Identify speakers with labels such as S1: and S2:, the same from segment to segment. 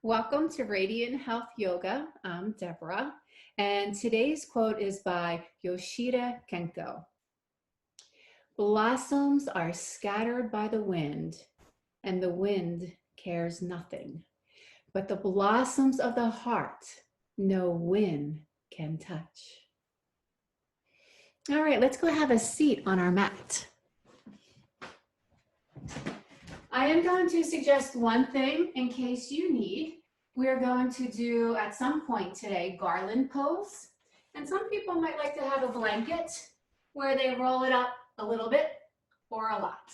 S1: Welcome to Radiant Health Yoga. I'm Deborah, and today's quote is by Yoshida Kenko. Blossoms are scattered by the wind, and the wind cares nothing. But the blossoms of the heart no wind can touch. All right, let's go have a seat on our mat. I am going to suggest one thing in case you need. We're going to do at some point today garland pose. And some people might like to have a blanket where they roll it up a little bit or a lot.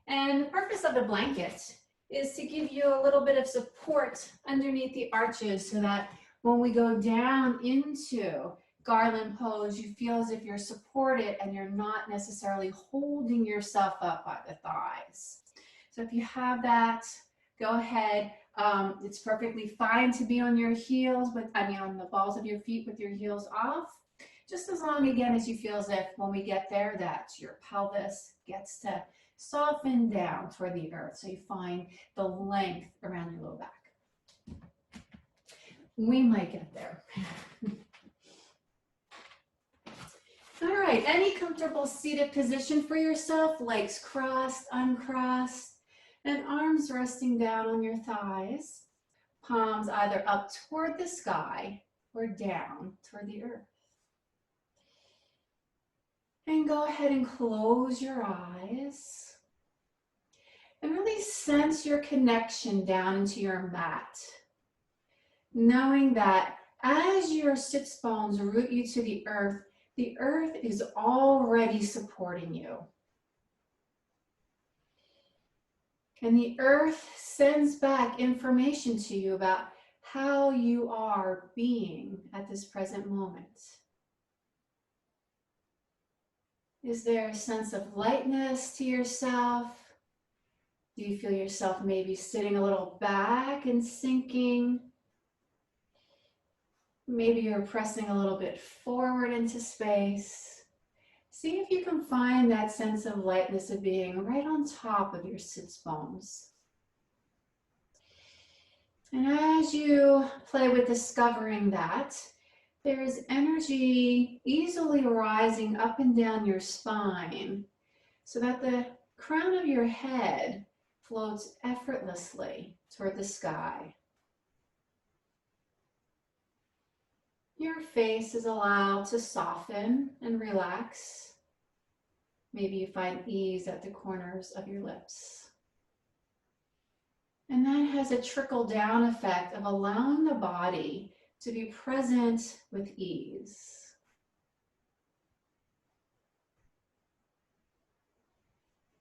S1: And the purpose of the blanket is to give you a little bit of support underneath the arches so that when we go down into garland pose, you feel as if you're supported and you're not necessarily holding yourself up by the thighs. So if you have that, go ahead. It's perfectly fine to be on your heels, on the balls of your feet with your heels off. Just as long, again, as you feel as if when we get there, that your pelvis gets to soften down toward the earth. So you find the length around your low back. We might get there. All right, any comfortable seated position for yourself, legs crossed, uncrossed, and arms resting down on your thighs, palms either up toward the sky or down toward the earth. And go ahead and close your eyes and really sense your connection down into your mat, knowing that as your sits bones root you to the earth is already supporting you. And the earth sends back information to you about how you are being at this present moment. Is there a sense of lightness to yourself? Do you feel yourself maybe sitting a little back and sinking? Maybe you're pressing a little bit forward into space. See if you can find that sense of lightness of being right on top of your sits bones. And as you play with discovering that, there is energy easily rising up and down your spine so that the crown of your head floats effortlessly toward the sky. Your face is allowed to soften and relax. Maybe you find ease at the corners of your lips. And that has a trickle down effect of allowing the body to be present with ease.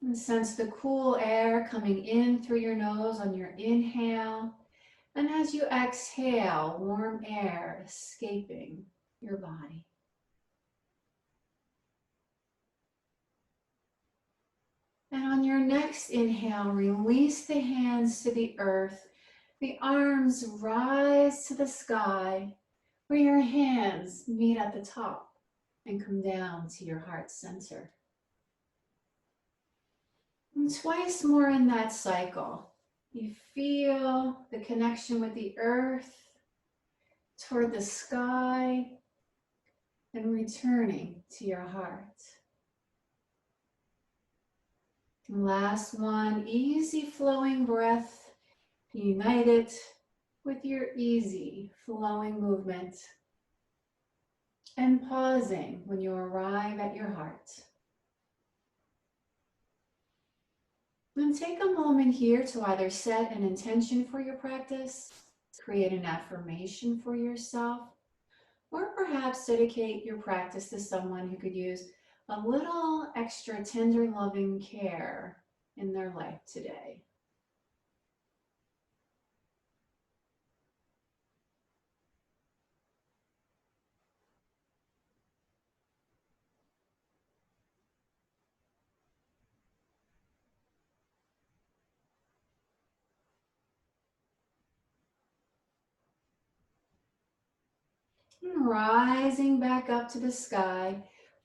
S1: And sense the cool air coming in through your nose on your inhale. And as you exhale, warm air escaping your body. And on your next inhale, release the hands to the earth. The arms rise to the sky, where your hands meet at the top and come down to your heart center. And twice more in that cycle, you feel the connection with the earth, toward the sky, and returning to your heart. Last one, easy flowing breath, unite it with your easy flowing movement, and pausing when you arrive at your heart. And take a moment here to either set an intention for your practice, create an affirmation for yourself, or perhaps dedicate your practice to someone who could use a little extra tender, loving care in their life today. And rising back up to the sky,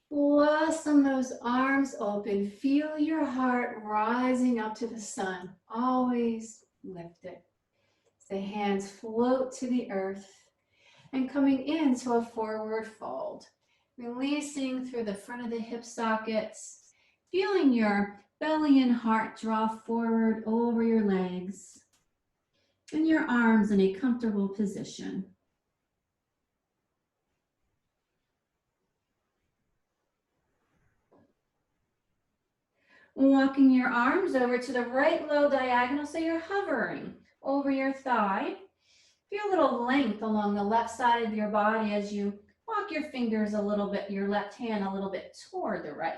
S1: blossom those arms open. Feel your heart rising up to the sun. Always lift it. The hands float to the earth and coming into a forward fold. Releasing through the front of the hip sockets, feeling your belly and heart draw forward over your legs and your arms in a comfortable position. Walking your arms over to the right low diagonal so you're hovering over your thigh. Feel a little length along the left side of your body as you walk your fingers a little bit, your left hand a little bit toward the right.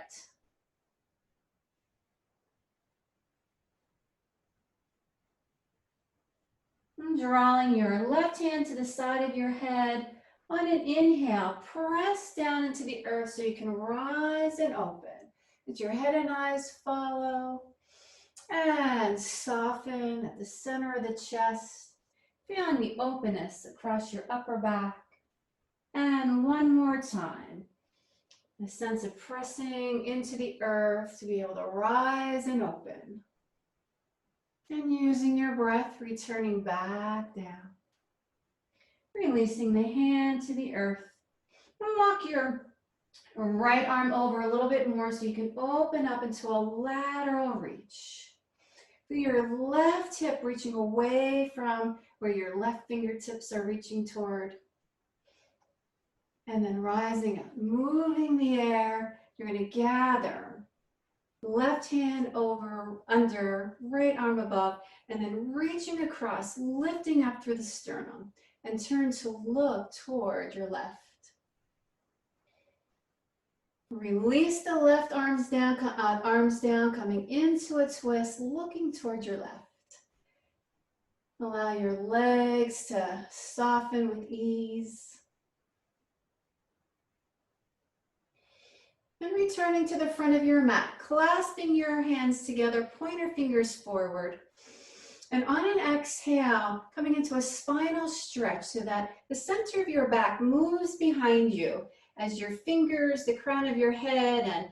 S1: And drawing your left hand to the side of your head. On an inhale, press down into the earth so you can rise and open. Let your head and eyes follow. And soften at the center of the chest. Feeling the openness across your upper back. And one more time. A sense of pressing into the earth to be able to rise and open. And using your breath, returning back down. Releasing the hand to the earth. And walk your right arm over a little bit more so you can open up into a lateral reach. Feel your left hip reaching away from where your left fingertips are reaching toward. And then rising up, moving the air. You're going to gather left hand over, under, right arm above, and then reaching across, lifting up through the sternum, and turn to look toward your left. Release the left arms down, coming into a twist, looking toward your left. Allow your legs to soften with ease. And returning to the front of your mat, clasping your hands together, pointer fingers forward. And on an exhale, coming into a spinal stretch so that the center of your back moves behind you as your fingers, the crown of your head, and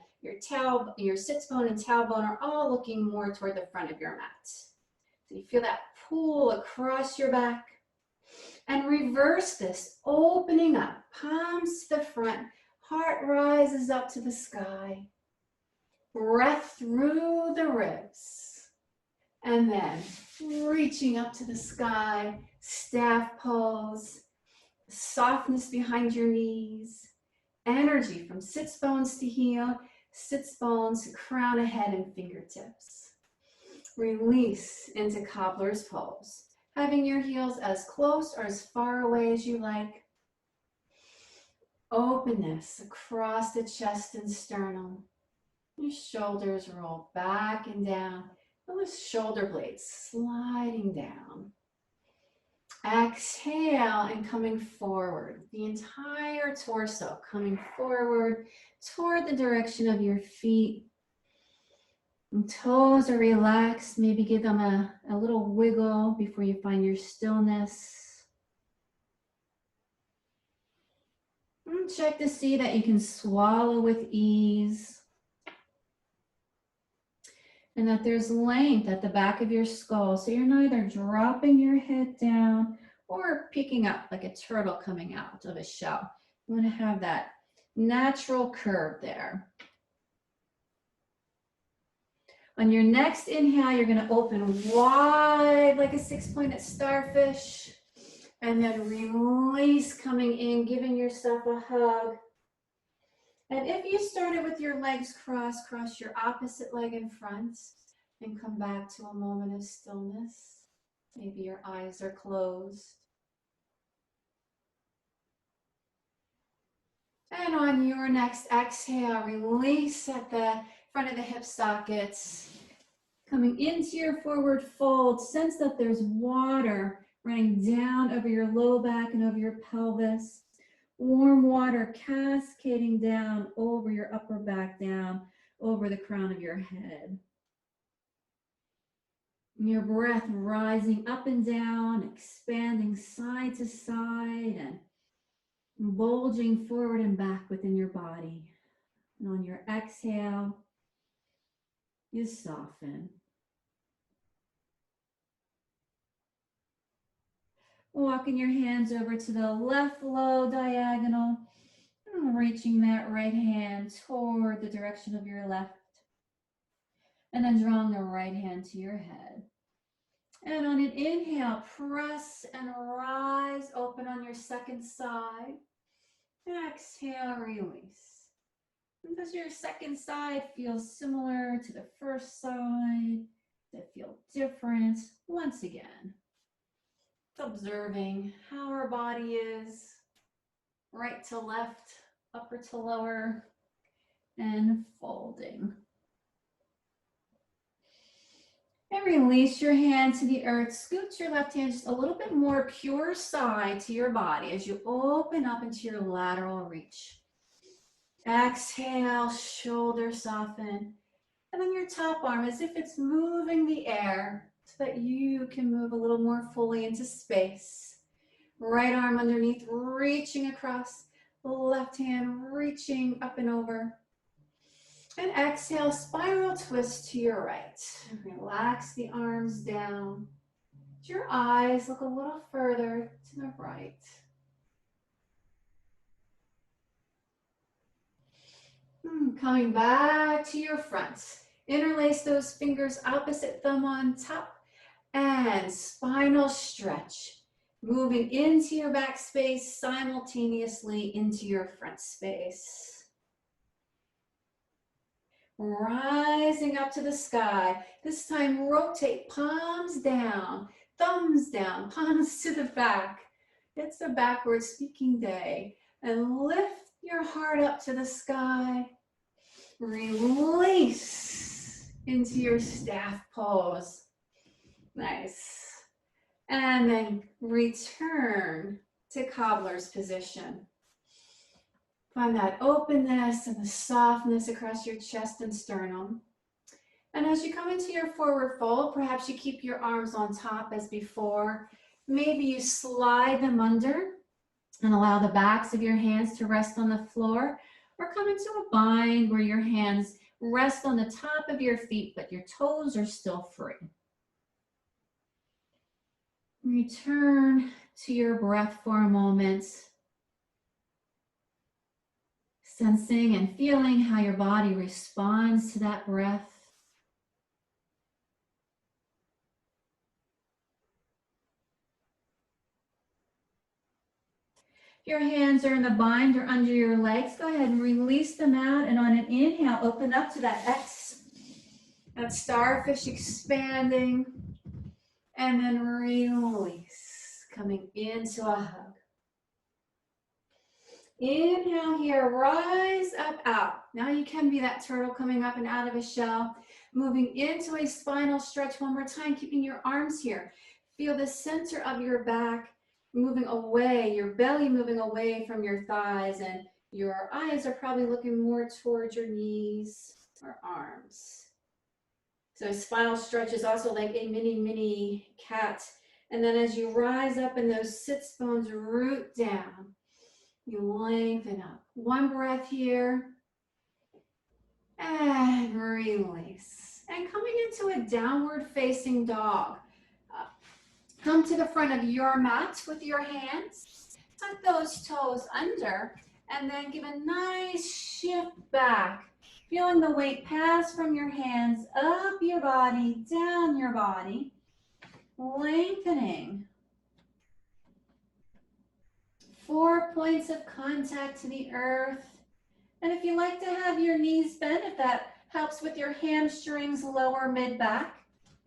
S1: your sits bone and tailbone are all looking more toward the front of your mat. So you feel that pull across your back. And reverse this, opening up, palms to the front, heart rises up to the sky. Breath through the ribs. And then reaching up to the sky, staff pose, softness behind your knees, energy from sits bones to heel, sits bones to crown of head and fingertips. Release into cobbler's pose, having your heels as close or as far away as you like. Openness across the chest and sternum. Your shoulders roll back and down. Those shoulder blades sliding down. Exhale and coming forward. The entire torso coming forward toward the direction of your feet. And toes are relaxed. Maybe give them a little wiggle before you find your stillness. And check to see that you can swallow with ease. And that there's length at the back of your skull. So you're neither dropping your head down or picking up like a turtle coming out of a shell. You want to have that natural curve there. On your next inhale, you're going to open wide like a six-pointed starfish. And then release coming in, giving yourself a hug. And if you started with your legs crossed, cross your opposite leg in front and come back to a moment of stillness. Maybe your eyes are closed. And on your next exhale, release at the front of the hip sockets. Coming into your forward fold, sense that there's water running down over your low back and over your pelvis. Warm water cascading down over your upper back, down over the crown of your head. And your breath rising up and down, expanding side to side and bulging forward and back within your body. And on your exhale, you soften.
S2: Walking your hands over to the left low diagonal, and reaching that right hand toward the direction of your left. And then drawing the right hand to your head. And on an inhale, press and rise, open on your second side. Exhale, release. And does your second side feel similar to the first side? Does it feel different? Once again, observing how our body is, right to left, upper to lower, and folding. And release your hand to the earth. Scoot your left hand just a little bit more pure side to your body as you open up into your lateral reach. Exhale, shoulders soften. And then your top arm, as if it's moving the air so that you can move a little more fully into space. Right arm underneath, reaching across. Left hand reaching up and over. And exhale, spiral twist to your right. Relax the arms down. Your eyes look a little further to the right. Coming back to your front. Interlace those fingers, opposite thumb on top, and spinal stretch. Moving into your back space, simultaneously into your front space. Rising up to the sky. This time rotate, palms down, thumbs down, palms to the back. It's a backward speaking day. And lift your heart up to the sky. Release into your staff pose. Nice. And then return to cobbler's position. Find that openness and the softness across your chest and sternum. And as you come into your forward fold, perhaps you keep your arms on top as before. Maybe you slide them under and allow the backs of your hands to rest on the floor, or come into a bind where your hands rest on the top of your feet, but your toes are still free. Return to your breath for a moment. Sensing and feeling how your body responds to that breath. Your hands are in the bind or under your legs. Go ahead and release them out. And on an inhale, open up to that X. That starfish expanding. And then release. Coming into a hug. Inhale here, rise up, out. Now you can be that turtle coming up and out of a shell. Moving into a spinal stretch one more time, keeping your arms here. Feel the center of your back moving away, your belly moving away from your thighs, and your eyes are probably looking more towards your knees or arms. So spinal stretch is also like a mini cat. And then as you rise up and those sits bones root down, you lengthen up. One breath here. And release. And coming into a downward facing dog. Come to the front of your mat with your hands. Tuck those toes under. And then give a nice shift back. Feeling the weight pass from your hands up your body, down your body. Lengthening. 4 points of contact to the earth. And if you like to have your knees bent, if that helps with your hamstrings, lower mid-back,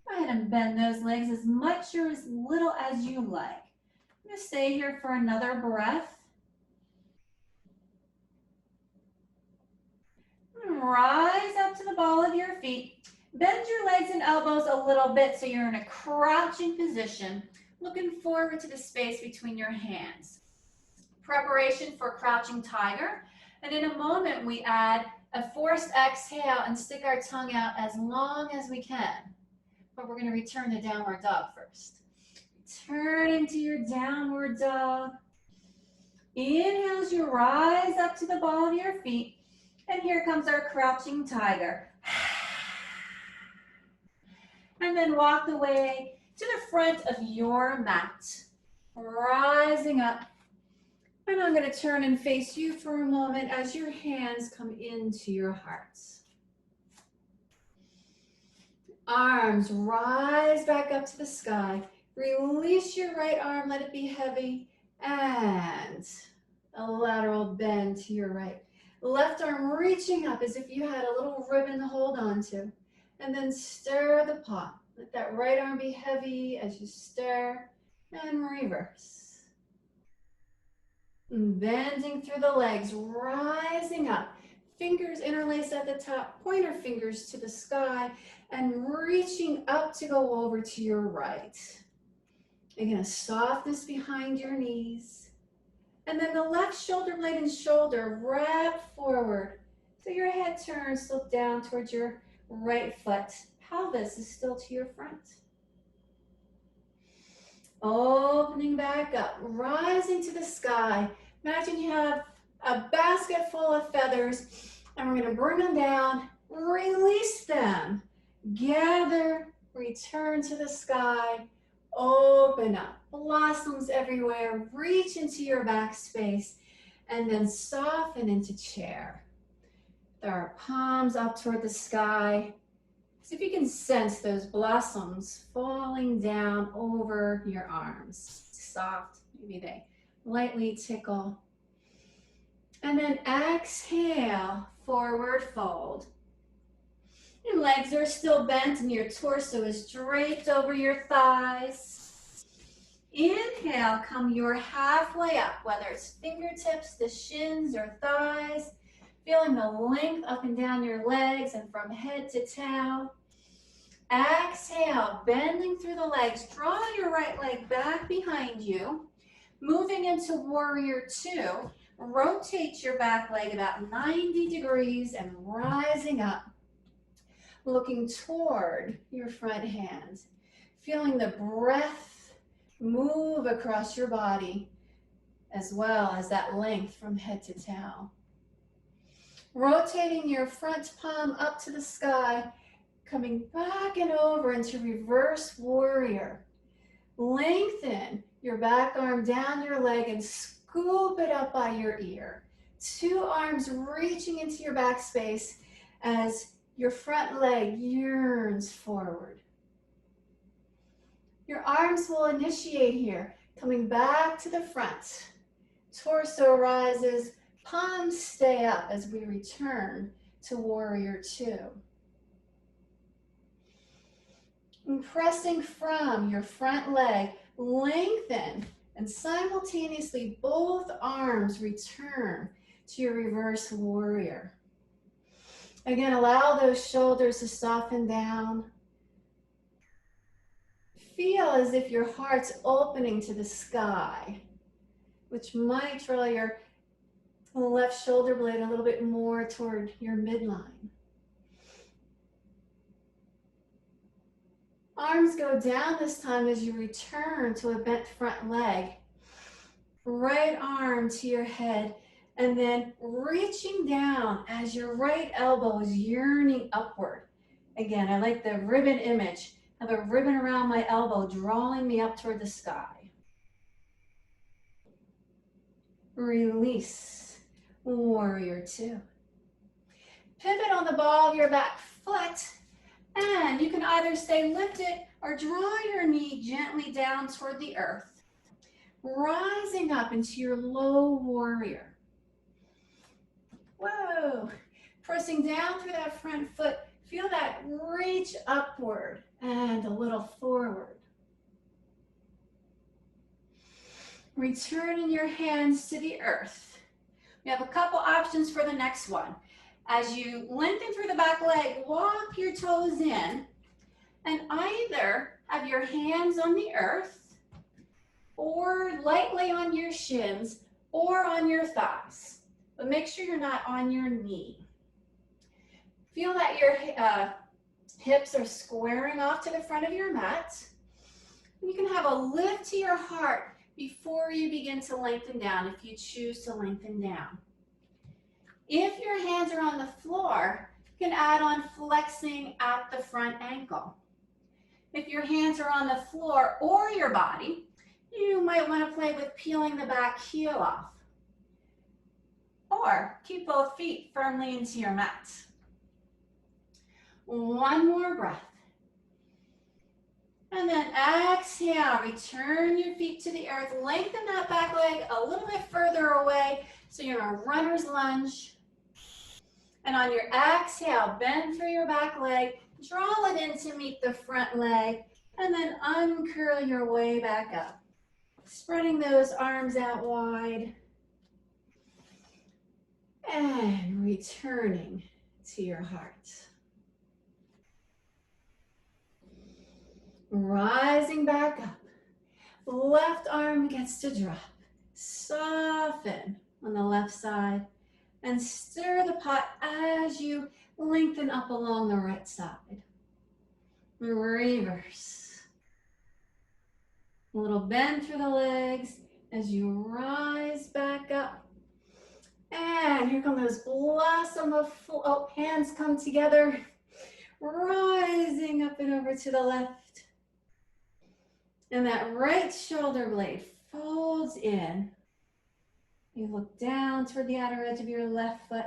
S2: go ahead and bend those legs as much or as little as you like. I'm going to stay here for another breath. Rise up to the ball of your feet. Bend your legs and elbows a little bit so you're in a crouching position, looking forward to the space between your hands. Preparation for crouching tiger. And in a moment, we add a forced exhale and stick our tongue out as long as we can. But we're going to return to downward dog first. Turn into your downward dog. Inhale as you rise up to the ball of your feet. And here comes our crouching tiger. And then walk the way to the front of your mat. rising up. And I'm going to turn and face you for a moment as your hands come into your hearts. Arms rise back up to the sky. Release your right arm, let it be heavy, and a lateral bend to your right. Left arm reaching up as if you had a little ribbon to hold on to. And then stir the palm. Let that right arm be heavy as you stir and reverse. And bending through the legs, rising up. Fingers interlaced at the top, pointer fingers to the sky, and reaching up to go over to your right. Again, a softness behind your knees. And then the left shoulder blade and shoulder wrap forward. So your head turns, look down towards your right foot. Pelvis is still to your front. Opening back up, rising to the sky. Imagine you have a basket full of feathers, and we're going to bring them down, release them, gather, return to the sky, open up, blossoms everywhere, reach into your back space, and then soften into chair. There are palms up toward the sky. See if you can sense those blossoms falling down over your arms. Soft, maybe they lightly tickle. And then exhale, forward fold. Your legs are still bent and your torso is draped over your thighs. Inhale, come your halfway up, whether it's fingertips to shins or thighs. Feeling the length up and down your legs and from head to toe. Exhale, bending through the legs. Draw your right leg back behind you. Moving into warrior two. Rotate your back leg about 90 degrees and rising up. Looking toward your front hand. Feeling the breath move across your body as well as that length from head to toe. Rotating your front palm up to the sky, coming back and over into reverse warrior. Lengthen your back arm down your leg and scoop it up by your ear. Two arms reaching into your back space as your front leg yearns forward. Your arms will initiate here, coming back to the front. Torso rises, palms stay up as we return to warrior two. And pressing from your front leg, lengthen, and simultaneously both arms return to your reverse warrior. Again, allow those shoulders to soften down. Feel as if your heart's opening to the sky, which might draw your left shoulder blade a little bit more toward your midline. Arms go down this time as you return to a bent front leg. Right arm to your head, and then reaching down as your right elbow is yearning upward. Again, I like the ribbon image. I have a ribbon around my elbow drawing me up toward the sky. Release, warrior two. Pivot on the ball of your back foot, and you can either stay lifted or draw your knee gently down toward the earth. Rising up into your low warrior. Whoa, pressing down through that front foot, feel that reach upward and a little forward. Returning your hands to the earth. We have a couple options for the next one. As you lengthen through the back leg, walk your toes in and either have your hands on the earth or lightly on your shins or on your thighs. But make sure you're not on your knee. Feel that your hips are squaring off to the front of your mat. You can have a lift to your heart before you begin to lengthen down if you choose to lengthen down. If your hands are on the floor, you can add on flexing at the front ankle. If your hands are on the floor or your body,
S1: You might want to play with peeling the back heel off. Or keep both feet firmly into your mat. One more breath. And then exhale, return your feet to the earth. Lengthen that back leg a little bit further away. So you're in a runner's lunge. And on your exhale, bend through your back leg. Draw it in to meet the front leg. And then uncurl your way back up. Spreading those arms out wide. And returning to your heart. Rising back up. Left arm gets to drop. Soften on the left side. And stir the pot as you lengthen up along the right side. Reverse. A little bend through the legs as you rise back up. And here come those blossom of hands come together. Rising up and over to the left. And that right shoulder blade folds in. You look down toward the outer edge of your left foot.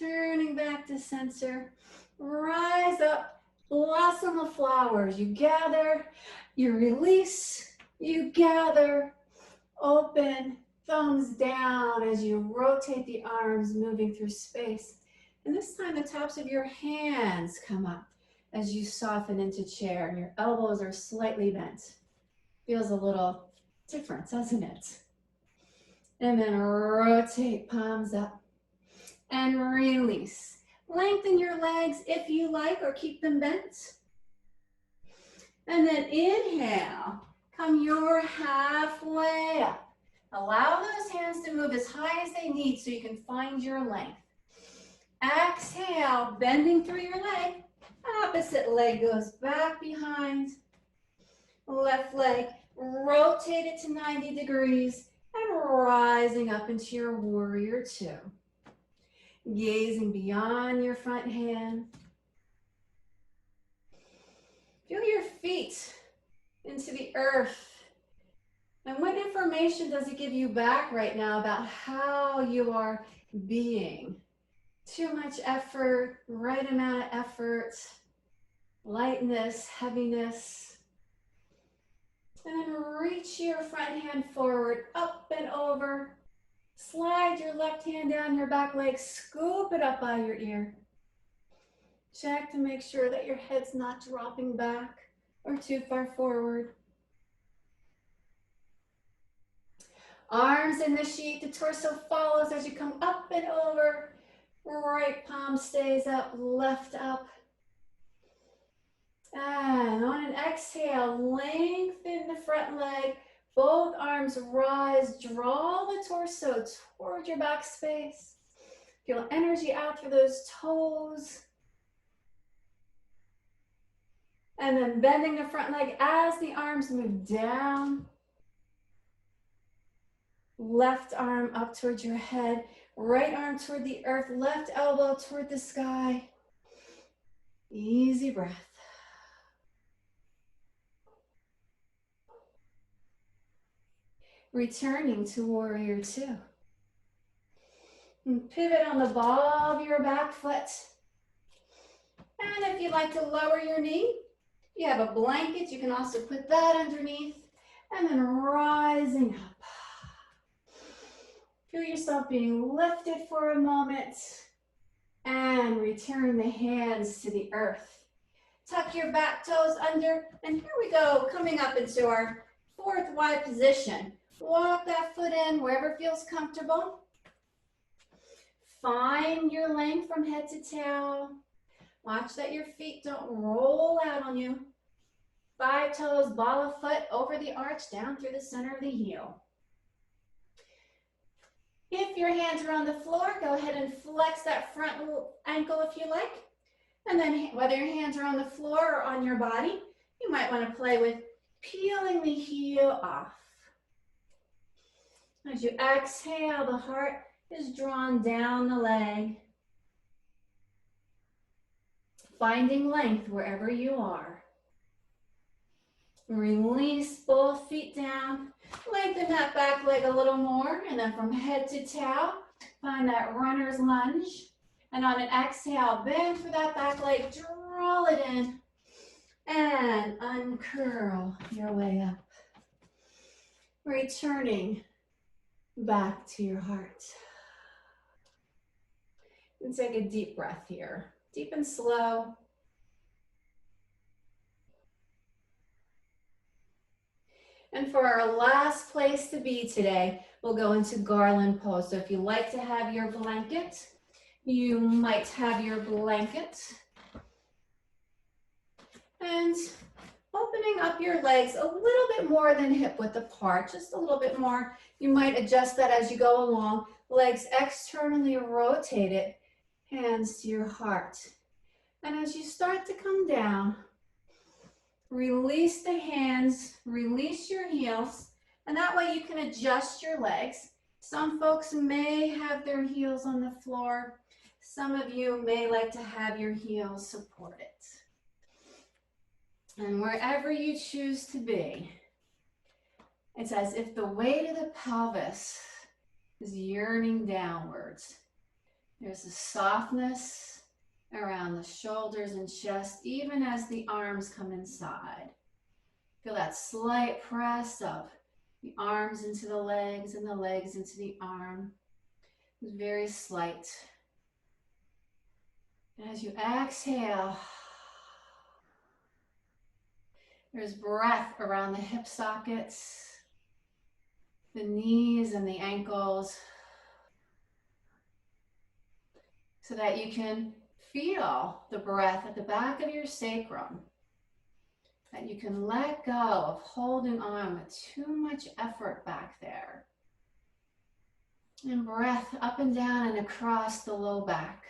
S1: Turning back to center. Rise up, blossom of flowers. You gather, you release, you gather, open, thumbs down as you rotate the arms, moving through space. And this time the tops of your hands come up as you soften into chair and your elbows are slightly bent. Feels a little different, doesn't it? And then rotate palms up and release. Lengthen your legs if you like or keep them bent. And then inhale, come your halfway up. Allow those hands to move as high as they need so you can find your length. Exhale, bending through your leg. Opposite leg goes back behind. Left leg, rotate it to 90 degrees and rising up into your warrior two. Gazing beyond your front hand. Feel your feet into the earth. And what information does it give you back right now about how you are being? Too much effort, right amount of effort, lightness, heaviness. And then reach your front hand forward, up and over. Slide your left hand down your back leg, scoop it up by your ear. Check to make sure that your head's not dropping back or too far forward. Arms in the sheet, the torso follows as you come up and over. Right palm stays up, left up. And on an exhale, lengthen the front leg. Both arms rise, draw the torso toward your back space. Feel energy out through those toes. And then bending the front leg as the arms move down. Left arm up towards your head, right arm toward the earth, left elbow toward the sky. Easy breath. Returning to warrior two. And pivot on the ball of your back foot. And if you'd like to lower your knee, you have a blanket, you can also put that underneath. And then rising up. Feel yourself being lifted for a moment. And return the hands to the earth. Tuck your back toes under. And here we go, coming up into our fourth Y position. Walk that foot in wherever feels comfortable. Find your length from head to tail. Watch that your feet don't roll out on you. 5 toes, ball of foot over the arch, down through the center of the heel. If your hands are on the floor, go ahead and flex that front ankle if you like. And then whether your hands are on the floor or on your body, you might want to play with peeling the heel off. As you exhale, the heart is drawn down the leg. Finding length wherever you are. Release both feet down. Lengthen that back leg a little more, and then from head to toe, find that runner's lunge. And on an exhale, bend for that back leg, draw it in, and uncurl your way up. Returning back to your heart. And take a deep breath here. Deep and slow. And for our last place to be today, we'll go into garland pose. So if you like to have your blanket, you might have your blanket. And opening up your legs a little bit more than hip width apart, just a little bit more. You might adjust that as you go along. Legs externally rotated, hands to your heart. And as you start to come down, release the hands, release your heels, and that way you can adjust your legs. Some folks may have their heels on the floor. Some of you may like to have your heels supported. And wherever you choose to be, it's as if the weight of the pelvis is yearning downwards. There's a softness around the shoulders and chest, even as the arms come inside. Feel that slight press of the arms into the legs and the legs into the arm. It's very slight. And as you exhale, there's breath around the hip sockets, the knees and the ankles, so that you can feel the breath at the back of your sacrum, that you can let go of holding on with too much effort back there. And breath up and down and across the low back.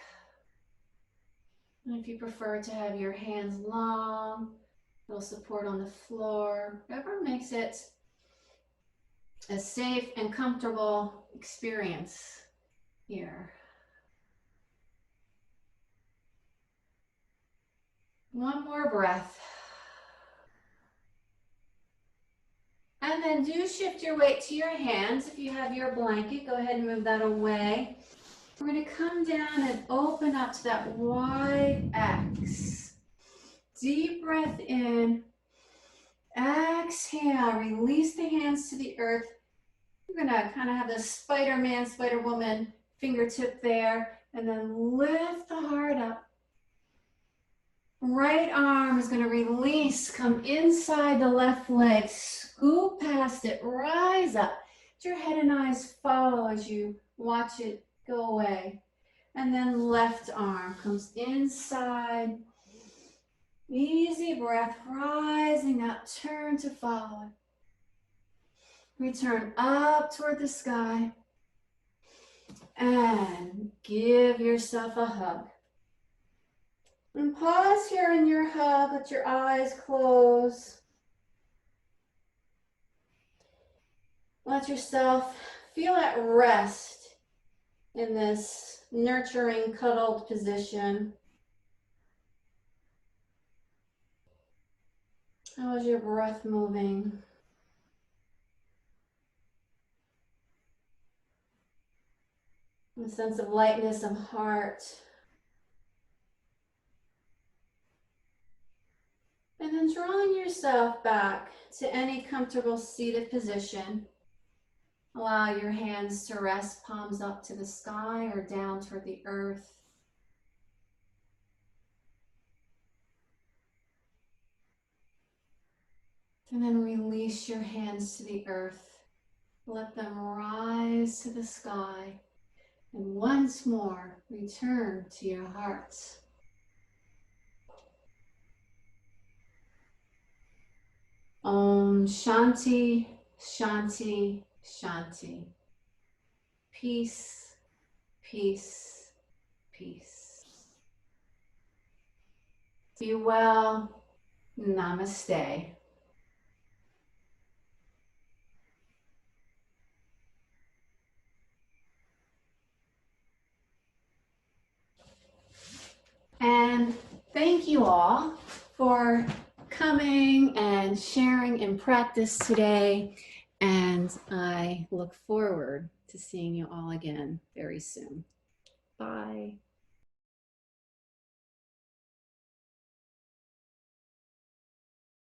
S1: And if you prefer to have your hands long, little support on the floor, whatever makes it a safe and comfortable experience here. One more breath. And then do shift your weight to your hands. If you have your blanket, go ahead and move that away. We're going to come down and open up to that wide X. Deep breath in. Exhale. Release the hands to the earth. You're going to kind of have the Spider-Man, Spider-Woman fingertip there. And then lift the heart up. Right arm is going to release, come inside the left leg, scoop past it, rise up. Let your head and eyes follow as you watch it go away. And then left arm comes inside. Easy breath, rising up, turn to follow it. Return up toward the sky. And give yourself a hug. And pause here in your hug, let your eyes close. Let yourself feel at rest in this nurturing, cuddled position. How is your breath moving? A sense of lightness of heart. And then drawing yourself back to any comfortable seated position. Allow your hands to rest, palms up to the sky or down toward the earth. And then release your hands to the earth. Let them rise to the sky. And once more, return to your heart. Om Shanti, Shanti, Shanti. Peace, peace, peace. Be well. Namaste. And thank you all for coming and sharing in practice today. And I look forward to seeing you all again very soon. Bye.